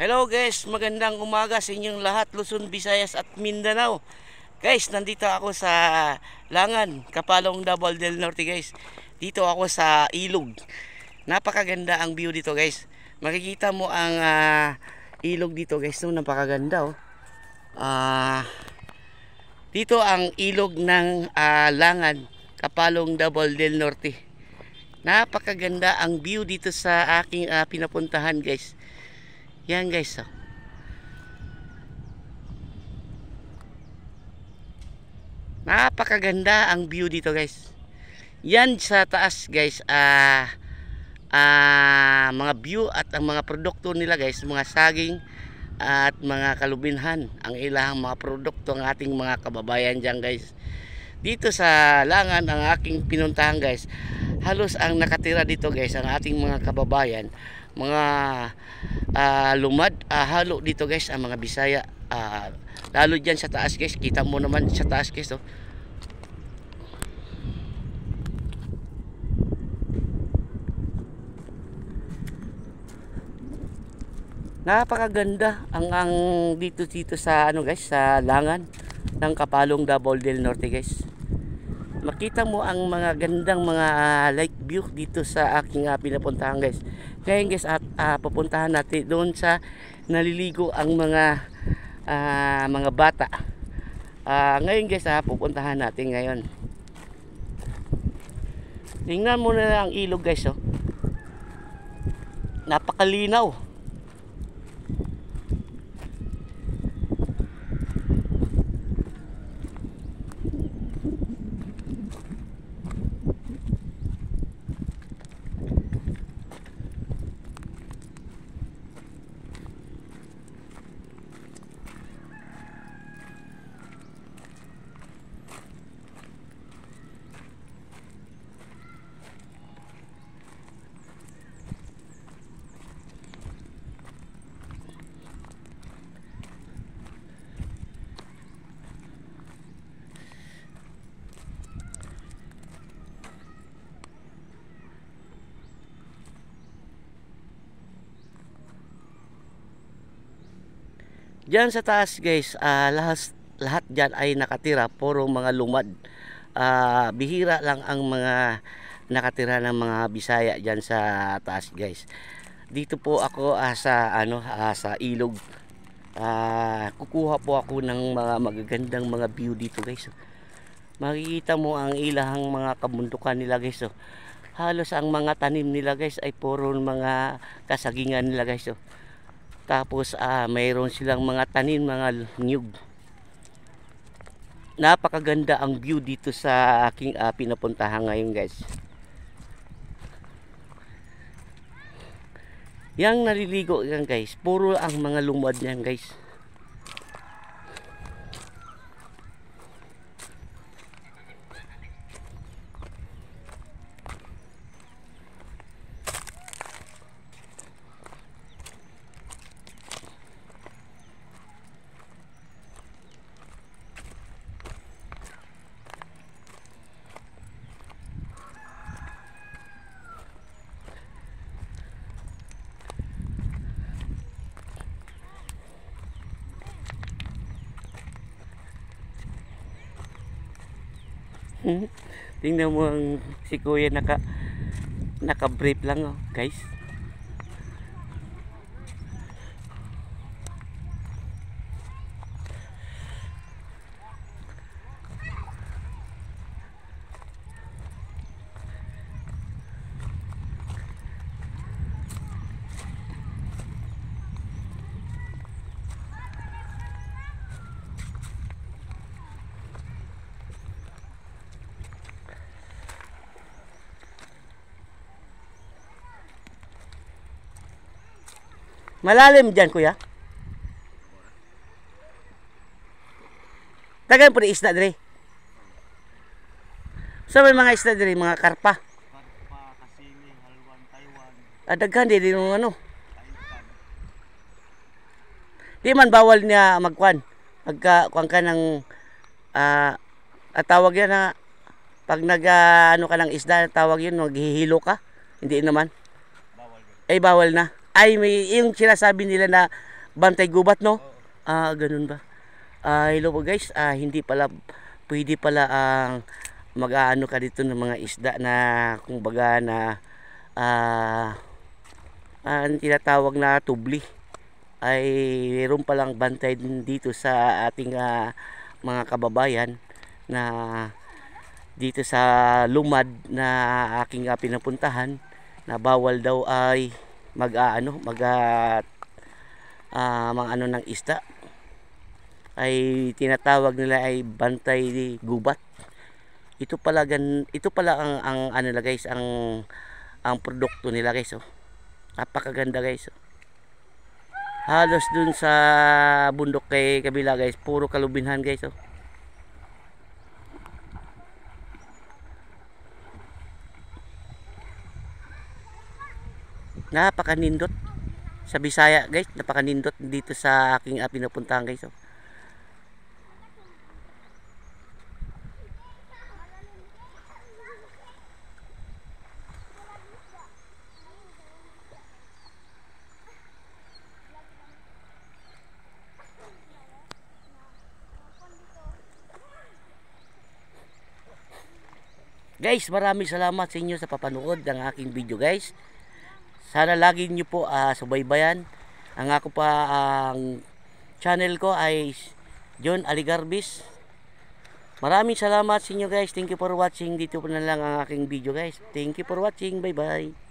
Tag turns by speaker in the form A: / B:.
A: Hello guys, magandang umaga sa inyong lahat, Luzon, Visayas at Mindanao. Guys, nandito ako sa Langan, Kapalong, Davao del Norte guys. Dito ako sa ilog. Napakaganda ang view dito guys. Makikita mo ang ilog dito guys, no? Napakaganda oh. Dito ang ilog ng Langan, Kapalong, Davao del Norte. Napakaganda ang view dito sa aking pinapuntahan guys. Yan guys oh. Napakaganda ang view dito guys. Yan sa taas guys, mga view at ang mga produkto nila guys, mga saging at mga kalubinhan, ang ilang mga produkto ng ating mga kababayan dyan guys. Dito sa Langan ang aking pinuntahan guys, halos ang nakatira dito guys, ang ating mga kababayan, mga lumad, halo dito guys, ang mga Bisaya, lalo dyan sa taas guys. Kita mo naman sa taas guys oh. Napakaganda ang dito sa ano guys, sa Langan ng Kapalong, Davao del Norte guys. Makita mo ang mga gandang mga lake view dito sa aking pinapuntahan guys. Ngayon guys, at pupuntahan natin doon sa naliligo ang mga bata. Ngayon guys, pupuntahan natin ngayon. Tingnan mo na ang ilog guys oh. Napakalinaw. Diyan sa taas guys, lahat diyan ay nakatira, puro mga lumad. Bihira lang ang mga nakatira ng mga Bisaya diyan sa taas guys. Dito po ako sa ilog. Kukuha po ako ng mga magagandang mga view dito guys. Makikita mo ang ilang mga kabundukan nila guys oh. Halos ang mga tanim nila guys ay puro mga kasagingan nila guys oh. Tapos mayroon silang mga tanim, mga niyog. Napakaganda ang view dito sa aking pinapuntahan ngayon guys. Yang naliligo yan guys, puro ang mga lumad niyan guys. Tingnan mo ang si kuya naka-brief lang oh, guys. Malalim dyan kuya. Tagan po ni isda dire. So may mga isda dire, mga karpa.
B: Karpa, kasili, halwan, Taiwan.
A: Daghan din yung ano. Di man bawal niya magkuan. Magkuan ka ng tawag yan na pag ano ka ng isda, tawag yun, maghihilo ka. Hindi naman.
B: Bawal.
A: Ay bawal na. Ay, may yung sinasabi nila na bantay gubat, no? Ganun ba? Hello po guys, hindi pala pwede pala ang mag-aano ka dito ng mga isda na kumbaga na ang tinatawag na tubli ay mayroon palang bantay din dito sa ating mga kababayan na dito sa lumad na aking pinapuntahan na bawal daw ay mga ano ng isda ay tinatawag nila ay bantay gubat. Ito pala ang ano nila guys, ang produkto nila guys, oh. Napakaganda guys, oh. Halos dun sa bundok kay kabila guys, puro kalubinhan guys, oh. Napakanindot sa Bisaya guys, napakanindot dito sa aking pinupuntahan guys, oh. Guys, maraming salamat sa inyo sa papanood ng aking video guys. Sana lagi nyo po subaybayan. Ang ako pa ang channel ko ay John Aligarbis. Maraming salamat sa inyo guys. Thank you for watching. Dito po na lang ang aking video guys. Thank you for watching. Bye bye.